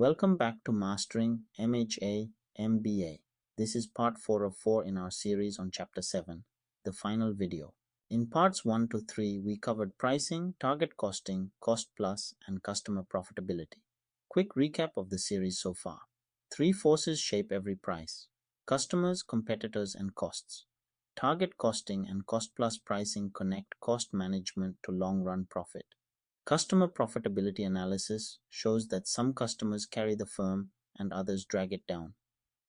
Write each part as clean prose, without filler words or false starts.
Welcome back to Mastering MHA MBA. This is part 4 of 4 in our series on Chapter 7, the final video. In parts 1 to 3, we covered pricing, target costing, cost plus, and customer profitability. Quick recap of the series so far. 3 forces shape every price: customers, competitors, and costs. Target costing and cost plus pricing connect cost management to long run profit. Customer profitability analysis shows that some customers carry the firm and others drag it down.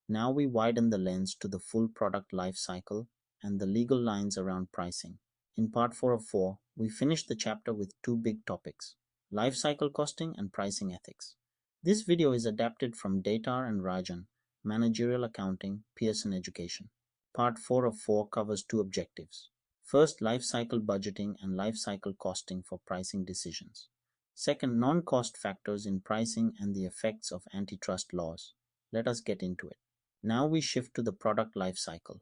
Now we widen the lens to the full product life cycle and the legal lines around pricing. In part 4 of 4, we finished the chapter with two big topics: life cycle costing and pricing ethics. This video is adapted from Datar and Rajan, Managerial Accounting, Pearson Education. Part 4 of 4 covers two objectives. First, life cycle budgeting and life cycle costing for pricing decisions. Second, non-cost factors in pricing and the effects of antitrust laws. Let us get into it. Now we shift to the product life cycle.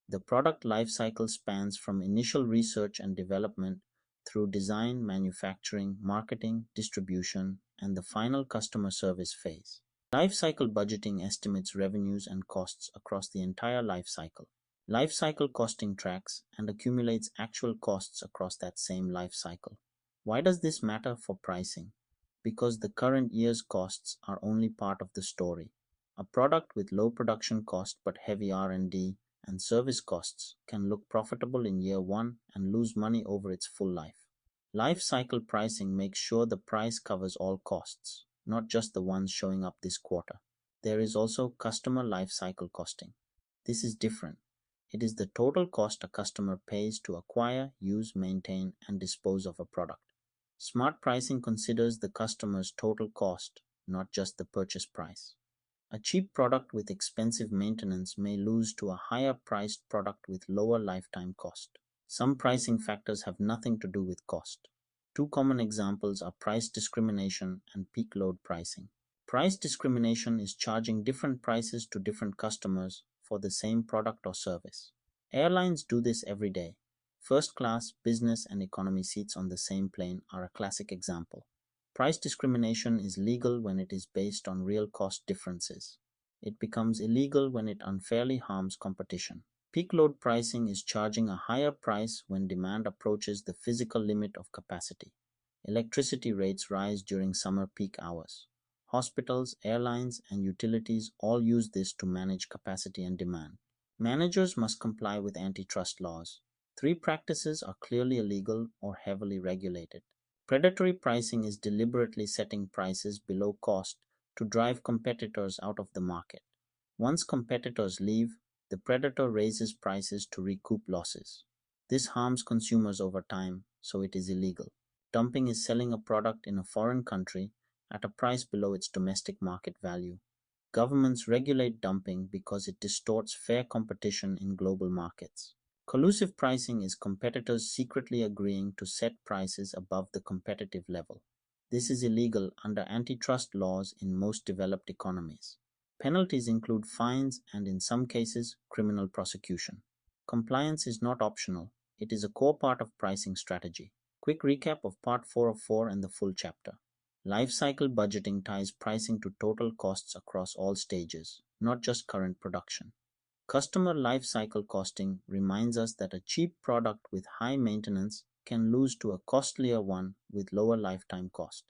The product life cycle spans from initial research and development through design, manufacturing, marketing, distribution, and the final customer service phase. Life cycle budgeting estimates revenues and costs across the entire life cycle. Life cycle costing tracks and accumulates actual costs across that same life cycle. Why does this matter for pricing? Because the current year's costs are only part of the story. A product with low production cost but heavy R&D and service costs can look profitable in year 1 and lose money over its full life. Life cycle pricing makes sure the price covers all costs, not just the ones showing up this quarter. There is also customer life cycle costing. This is different. It is the total cost a customer pays to acquire, use, maintain, and dispose of a product. Smart pricing considers the customer's total cost, not just the purchase price. A cheap product with expensive maintenance may lose to a higher priced product with lower lifetime cost. Some pricing factors have nothing to do with cost. Two common examples are price discrimination and peak load pricing. Price discrimination is charging different prices to different customers for the same product or service. Airlines do this every day. First class, business, and economy seats on the same plane are a classic example. Price discrimination is legal when it is based on real cost differences. It becomes illegal when it unfairly harms competition. Peak load pricing is charging a higher price when demand approaches the physical limit of capacity. Electricity rates rise during summer peak hours. Hospitals, airlines, and utilities all use this to manage capacity and demand. Managers must comply with antitrust laws. 3 practices are clearly illegal or heavily regulated. Predatory pricing is deliberately setting prices below cost to drive competitors out of the market. Once competitors leave, the predator raises prices to recoup losses. This harms consumers over time, so it is illegal. Dumping is selling a product in a foreign country at a price below its domestic market value. Governments regulate dumping because it distorts fair competition in global markets. Collusive pricing is competitors secretly agreeing to set prices above the competitive level. This is illegal under antitrust laws in most developed economies. Penalties include fines and, in some cases, criminal prosecution. Compliance is not optional, it is a core part of pricing strategy. Quick recap of part 4 of 4 and the full chapter. Life cycle budgeting ties pricing to total costs across all stages, not just current production. Customer life cycle costing reminds us that a cheap product with high maintenance can lose to a costlier one with lower lifetime cost.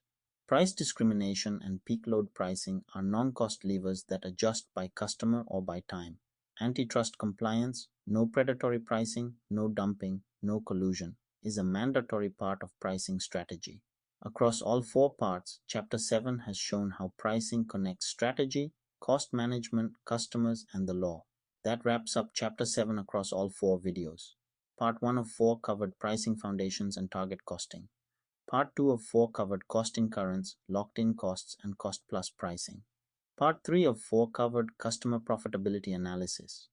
Price discrimination and peak load pricing are non-cost levers that adjust by customer or by time. Antitrust compliance, no predatory pricing, no dumping, no collusion, is a mandatory part of pricing strategy. Across all 4 parts, Chapter 7 has shown how pricing connects strategy, cost management, customers, and the law. That wraps up Chapter 7 across all 4 videos. Part 1 of 4 covered pricing foundations and target costing. Part 2 of 4 covered cost incurrence, locked-in costs, and cost-plus pricing. Part 3 of 4 covered customer profitability analysis.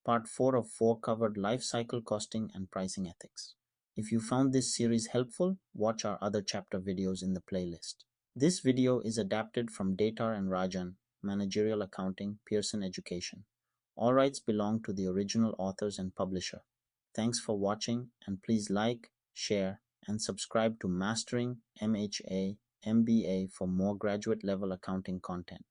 Part 4 of 4 covered life cycle costing and pricing ethics. If you found this series helpful, watch our other chapter videos in the playlist. This video is adapted from Datar and Rajan, Managerial Accounting, Pearson Education. All rights belong to the original authors and publisher. Thanks for watching, and please like, share, and subscribe to Mastering MHA MBA for more graduate level accounting content.